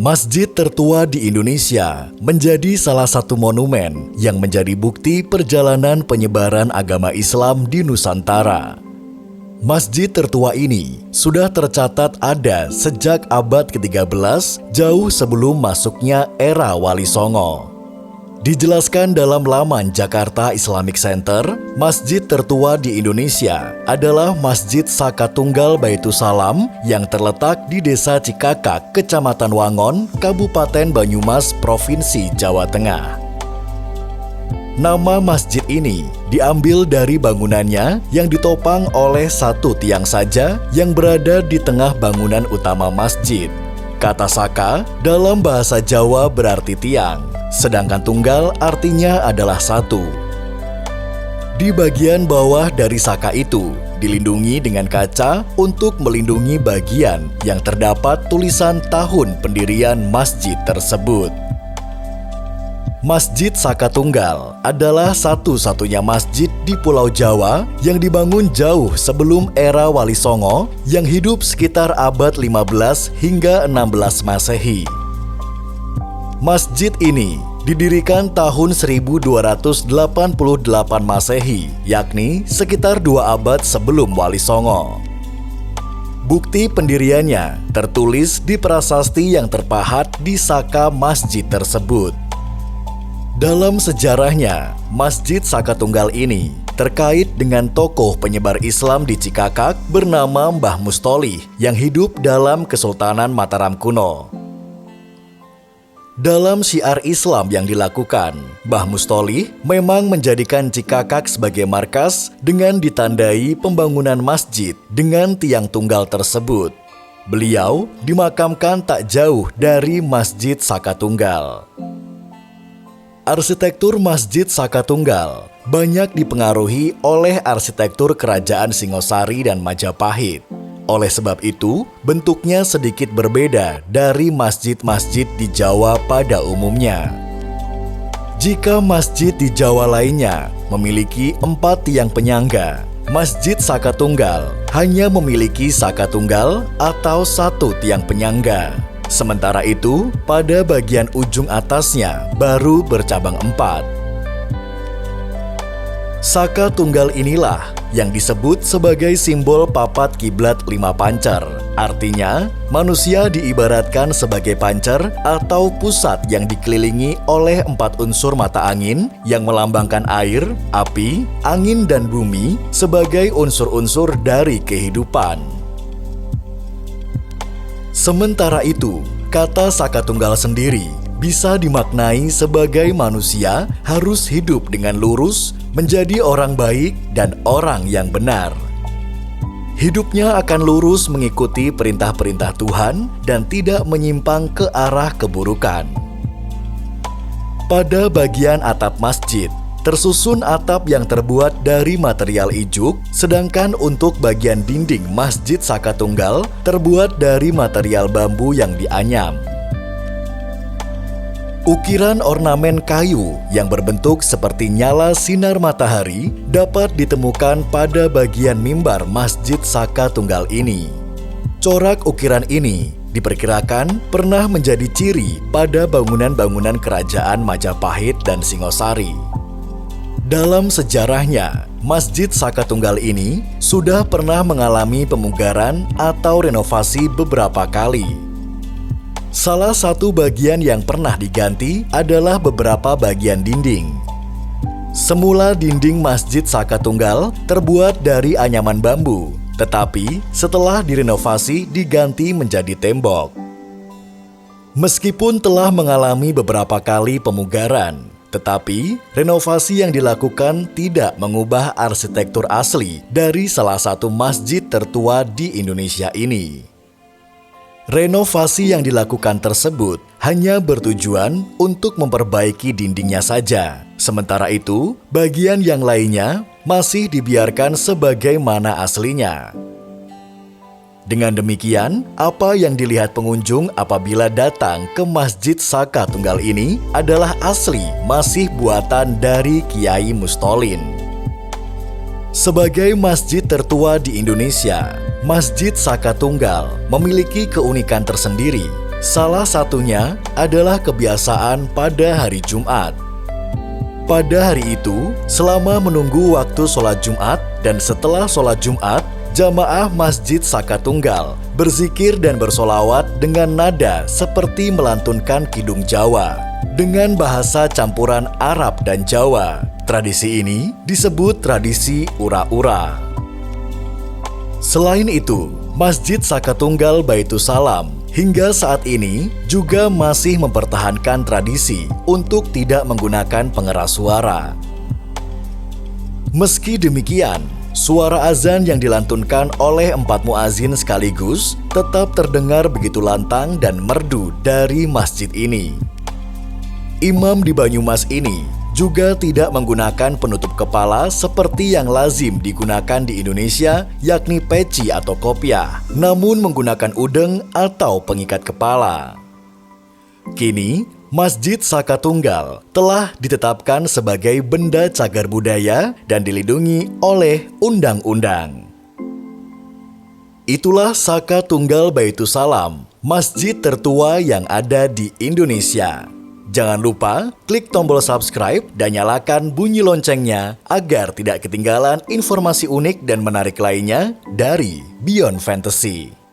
Masjid tertua di Indonesia menjadi salah satu monumen yang menjadi bukti perjalanan penyebaran agama Islam di Nusantara. Masjid tertua ini sudah tercatat ada sejak abad ke-13, jauh sebelum masuknya era Wali Songo. Dijelaskan dalam laman Jakarta Islamic Center, masjid tertua di Indonesia adalah Masjid Saka Tunggal Baitussalam yang terletak di Desa Cikakak, Kecamatan Wangon, Kabupaten Banyumas, Provinsi Jawa Tengah. Nama masjid ini diambil dari bangunannya yang ditopang oleh satu tiang saja yang berada di tengah bangunan utama masjid. Kata Saka dalam bahasa Jawa berarti tiang, sedangkan tunggal artinya adalah satu. Di bagian bawah dari saka itu dilindungi dengan kaca untuk melindungi bagian yang terdapat tulisan tahun pendirian masjid tersebut. Masjid Saka Tunggal adalah satu-satunya masjid di Pulau Jawa yang dibangun jauh sebelum era Wali Songo yang hidup sekitar abad 15 hingga 16 Masehi. Masjid ini didirikan tahun 1288 Masehi, yakni sekitar 2 abad sebelum Wali Songo. Bukti pendiriannya tertulis di prasasti yang terpahat di saka masjid tersebut. Dalam sejarahnya, Masjid Saka Tunggal ini terkait dengan tokoh penyebar Islam di Cikakak bernama Mbah Mustolih yang hidup dalam Kesultanan Mataram kuno. Dalam syiar Islam yang dilakukan, Mbah Mustolih memang menjadikan Cikakak sebagai markas dengan ditandai pembangunan masjid dengan tiang tunggal tersebut. Beliau dimakamkan tak jauh dari Masjid Saka Tunggal. Arsitektur Masjid Saka Tunggal banyak dipengaruhi oleh arsitektur Kerajaan Singosari dan Majapahit. Oleh sebab itu, bentuknya sedikit berbeda dari masjid-masjid di Jawa pada umumnya. Jika masjid di Jawa lainnya memiliki 4 tiang penyangga, Masjid Saka Tunggal hanya memiliki saka tunggal atau 1 tiang penyangga. Sementara itu, pada bagian ujung atasnya baru bercabang 4. Saka tunggal inilah yang disebut sebagai simbol papat kiblat 5 pancer. Artinya, manusia diibaratkan sebagai pancer atau pusat yang dikelilingi oleh 4 unsur mata angin yang melambangkan air, api, angin, dan bumi sebagai unsur-unsur dari kehidupan. Sementara itu, kata Saka Tunggal sendiri bisa dimaknai sebagai manusia harus hidup dengan lurus, menjadi orang baik dan orang yang benar. Hidupnya akan lurus mengikuti perintah-perintah Tuhan dan tidak menyimpang ke arah keburukan. Pada bagian atap masjid, tersusun atap yang terbuat dari material ijuk, sedangkan untuk bagian dinding Masjid Saka Tunggal terbuat dari material bambu yang dianyam. Ukiran ornamen kayu yang berbentuk seperti nyala sinar matahari dapat ditemukan pada bagian mimbar Masjid Saka Tunggal ini. Corak ukiran ini diperkirakan pernah menjadi ciri pada bangunan-bangunan kerajaan Majapahit dan Singosari. Dalam sejarahnya, Masjid Saka Tunggal ini sudah pernah mengalami pemugaran atau renovasi beberapa kali. Salah satu bagian yang pernah diganti adalah beberapa bagian dinding. Semula dinding Masjid Saka Tunggal terbuat dari anyaman bambu, tetapi setelah direnovasi diganti menjadi tembok. Meskipun telah mengalami beberapa kali pemugaran, tetapi renovasi yang dilakukan tidak mengubah arsitektur asli dari salah satu masjid tertua di Indonesia ini. Renovasi yang dilakukan tersebut hanya bertujuan untuk memperbaiki dindingnya saja. Sementara itu, bagian yang lainnya masih dibiarkan sebagaimana aslinya. Dengan demikian, apa yang dilihat pengunjung apabila datang ke Masjid Saka Tunggal ini adalah asli, masih buatan dari Kiai Mustolin. Sebagai masjid tertua di Indonesia, Masjid Saka Tunggal memiliki keunikan tersendiri Salah satunya adalah kebiasaan pada hari Jumat. Pada hari itu, selama menunggu waktu sholat Jumat dan setelah sholat Jumat, jamaah Masjid Saka Tunggal berzikir dan bersolawat dengan nada seperti melantunkan Kidung Jawa dengan bahasa campuran Arab dan Jawa. Tradisi ini disebut tradisi ura-ura. Selain itu, Masjid Saka Tunggal Baitussalam hingga saat ini juga masih mempertahankan tradisi untuk tidak menggunakan pengeras suara. Meski demikian, suara azan yang dilantunkan oleh 4 muazin sekaligus tetap terdengar begitu lantang dan merdu dari masjid ini. Imam di Banyumas ini juga tidak menggunakan penutup kepala seperti yang lazim digunakan di Indonesia, yakni peci atau kopiah, namun menggunakan udeng atau pengikat kepala. Kini, Masjid Saka Tunggal telah ditetapkan sebagai benda cagar budaya dan dilindungi oleh undang-undang. Itulah Saka Tunggal Baitussalam, masjid tertua yang ada di Indonesia. Jangan lupa klik tombol subscribe dan nyalakan bunyi loncengnya agar tidak ketinggalan informasi unik dan menarik lainnya dari Beyond Fantasy.